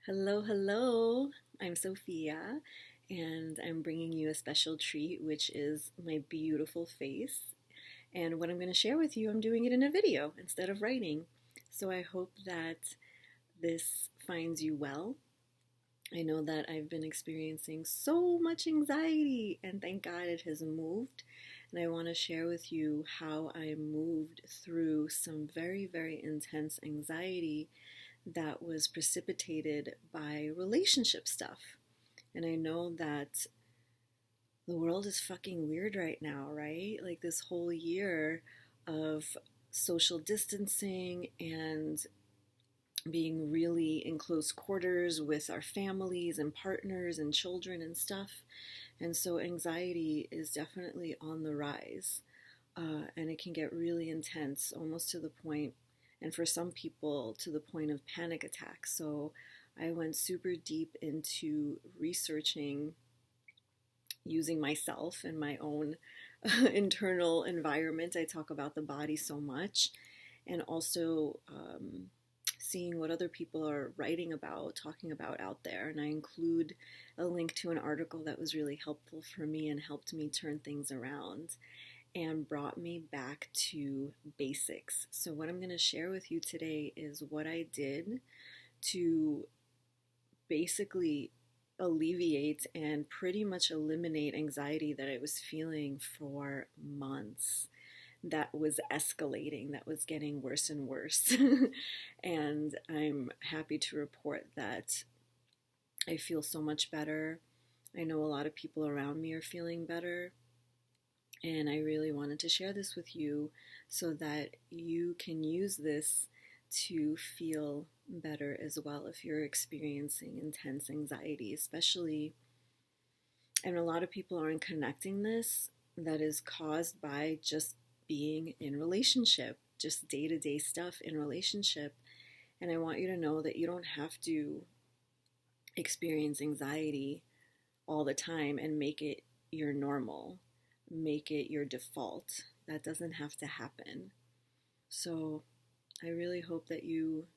Hello, hello. I'm Sophia, and I'm bringing you a special treat, which is my beautiful face. And what I'm going to share with you, I'm doing it in a video instead of writing. So I hope that this finds you well. I know that I've been experiencing so much anxiety, and thank God it has moved. And I want to share with you how I moved through some very, very intense anxiety that was precipitated by relationship stuff. And I know that the world is fucking weird right now, right? Like this whole year of social distancing and being really in close quarters with our families and partners and children and stuff. And so anxiety is definitely on the rise. And it can get really intense, almost to the point, and for some people, to the point of panic attacks. So I went super deep into researching using myself and my own internal environment. I talk about the body so much, and also seeing what other people are writing about, talking about out there. And I include a link to an article that was really helpful for me and helped me turn things around and brought me back to basics. So, what I'm going to share with you today is what I did to basically alleviate and pretty much eliminate anxiety that I was feeling for months. That was escalating, that was getting worse and worse. And I'm happy to report that I feel so much better. I know a lot of people around me are feeling better. And I really wanted to share this with you so that you can use this to feel better as well if you're experiencing intense anxiety, especially, and a lot of people aren't connecting this, that is caused by just being in relationship, just day-to-day stuff in relationship. And I want you to know that you don't have to experience anxiety all the time and make it your normal, make it your default. That doesn't have to happen. So I really hope that you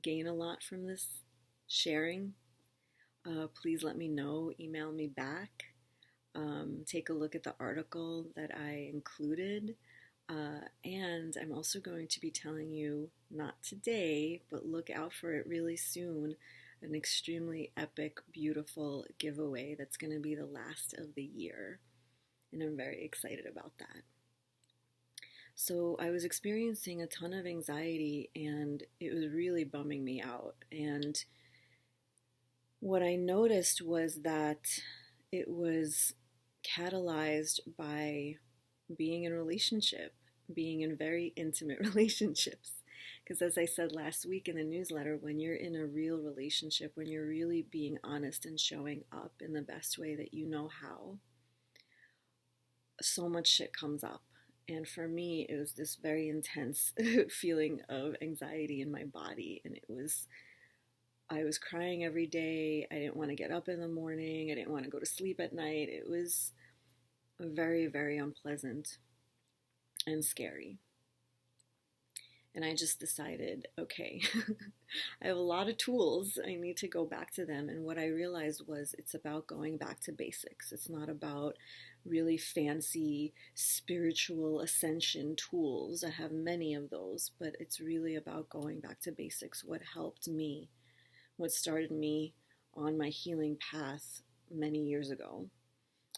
gain a lot from this sharing. Please let me know, email me back. Take a look at the article that I included. And I'm also going to be telling you, not today, but look out for it really soon, an extremely epic, beautiful giveaway that's going to be the last of the year. And I'm very excited about that. So I was experiencing a ton of anxiety and it was really bumming me out. And what I noticed was that it was catalyzed by being in a relationship, being in very intimate relationships. Because as I said last week in the newsletter, when you're in a real relationship, when you're really being honest and showing up in the best way that you know how, so much shit comes up. And for me, it was this very intense feeling of anxiety in my body. And I was crying every day. I didn't want to get up in the morning. I didn't want to go to sleep at night. It was very, very unpleasant and scary. And I just decided, okay, I have a lot of tools. I need to go back to them. And what I realized was it's about going back to basics. It's not about really fancy spiritual ascension tools. I have many of those, but it's really about going back to basics. What helped me, what started me on my healing path many years ago.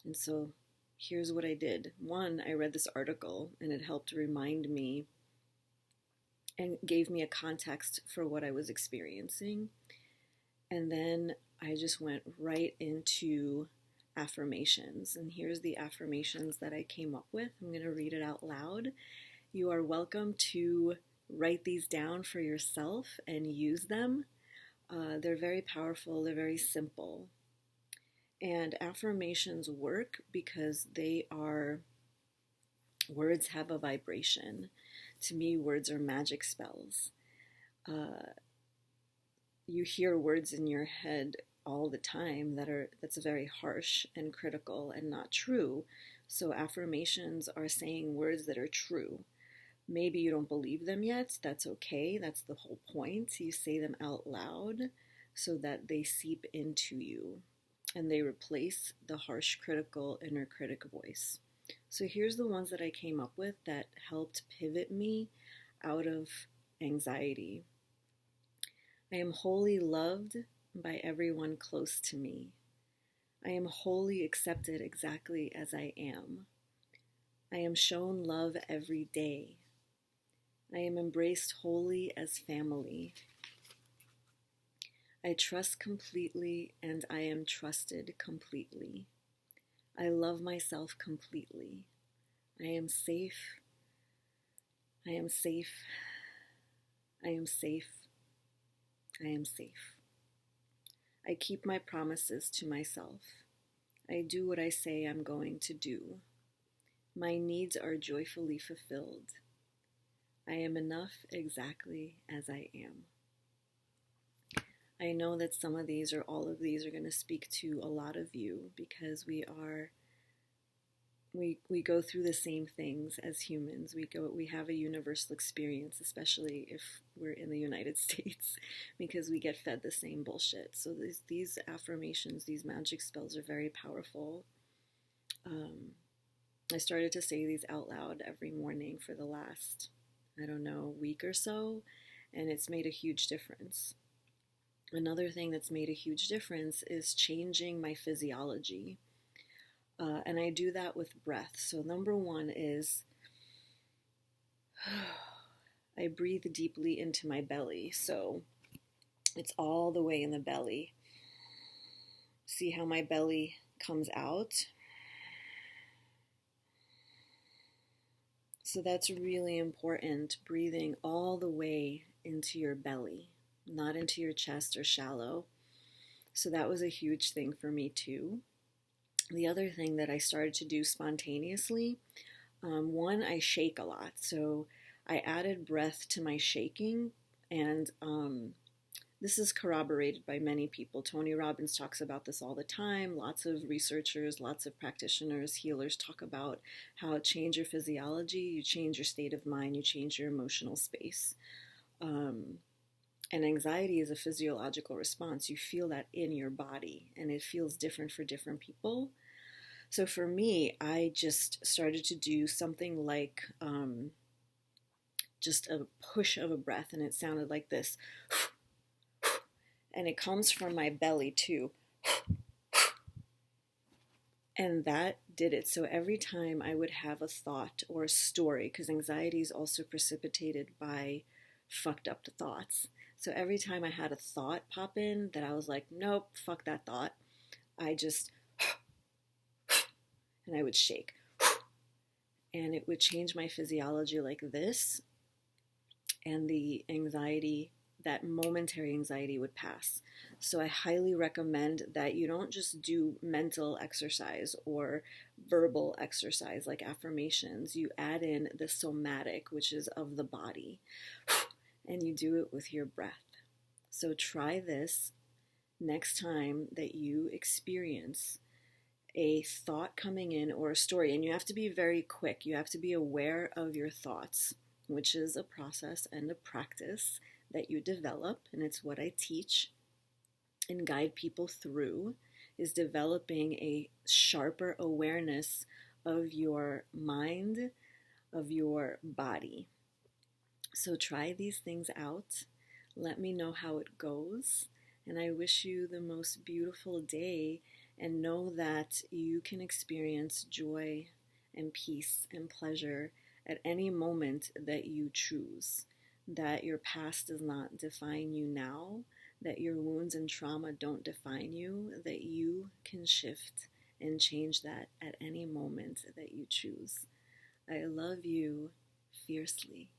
And so here's what I did. One, I read this article and it helped remind me and gave me a context for what I was experiencing. And then I just went right into affirmations. And here's the affirmations that I came up with. I'm going to read it out loud. You are welcome to write these down for yourself and use them. They're very powerful. They're very simple. And affirmations work because words have a vibration. To me, words are magic spells. You hear words in your head all the time that's very harsh and critical and not true. So affirmations are saying words that are true. Maybe you don't believe them yet. That's okay. That's the whole point. You say them out loud so that they seep into you and they replace the harsh, critical, inner critic voice. So here's the ones that I came up with that helped pivot me out of anxiety. I am wholly loved by everyone close to me. I am wholly accepted exactly as I am. I am shown love every day. I am embraced wholly as family. I trust completely and I am trusted completely. I love myself completely. I am safe. I am safe. I am safe. I am safe. I keep my promises to myself. I do what I say I'm going to do. My needs are joyfully fulfilled. I am enough exactly as I am. I know that some of these or all of these are going to speak to a lot of you because we go through the same things as humans. We have a universal experience, especially if we're in the United States, because we get fed the same bullshit. So these affirmations, these magic spells are very powerful. I started to say these out loud every morning for the last, week or so, and it's made a huge difference. Another thing that's made a huge difference is changing my physiology. And I do that with breath. So number one is I breathe deeply into my belly. So it's all the way in the belly. See how my belly comes out? So that's really important, breathing all the way into your belly, not into your chest or shallow. So that was a huge thing for me too. The other thing that I started to do spontaneously, one, I shake a lot. So I added breath to my shaking, and this is corroborated by many people. Tony Robbins talks about this all the time. Lots of researchers, lots of practitioners, healers talk about how it changes your physiology, you change your state of mind, you change your emotional space. And anxiety is a physiological response. You feel that in your body, and it feels different for different people. So for me, I just started to do something like just a push of a breath, and it sounded like this. And it comes from my belly too. And that did it. So every time I would have a thought or a story, because anxiety is also precipitated by fucked up thoughts. So every time I had a thought pop in that I was like, nope, fuck that thought, I just, and I would shake. And it would change my physiology like this. And the anxiety, that momentary anxiety, would pass. So I highly recommend that you don't just do mental exercise or verbal exercise like affirmations. You add in the somatic, which is of the body, and you do it with your breath. So try this next time that you experience a thought coming in or a story. And you have to be very quick. You have to be aware of your thoughts, which is a process and a practice that you develop. And it's what I teach and guide people through, is developing a sharper awareness of your mind, of your body. So try these things out. Let me know how it goes. And I wish you the most beautiful day, and know that you can experience joy and peace and pleasure at any moment that you choose. That your past does not define you now, that your wounds and trauma don't define you, that you can shift and change that at any moment that you choose. I love you fiercely.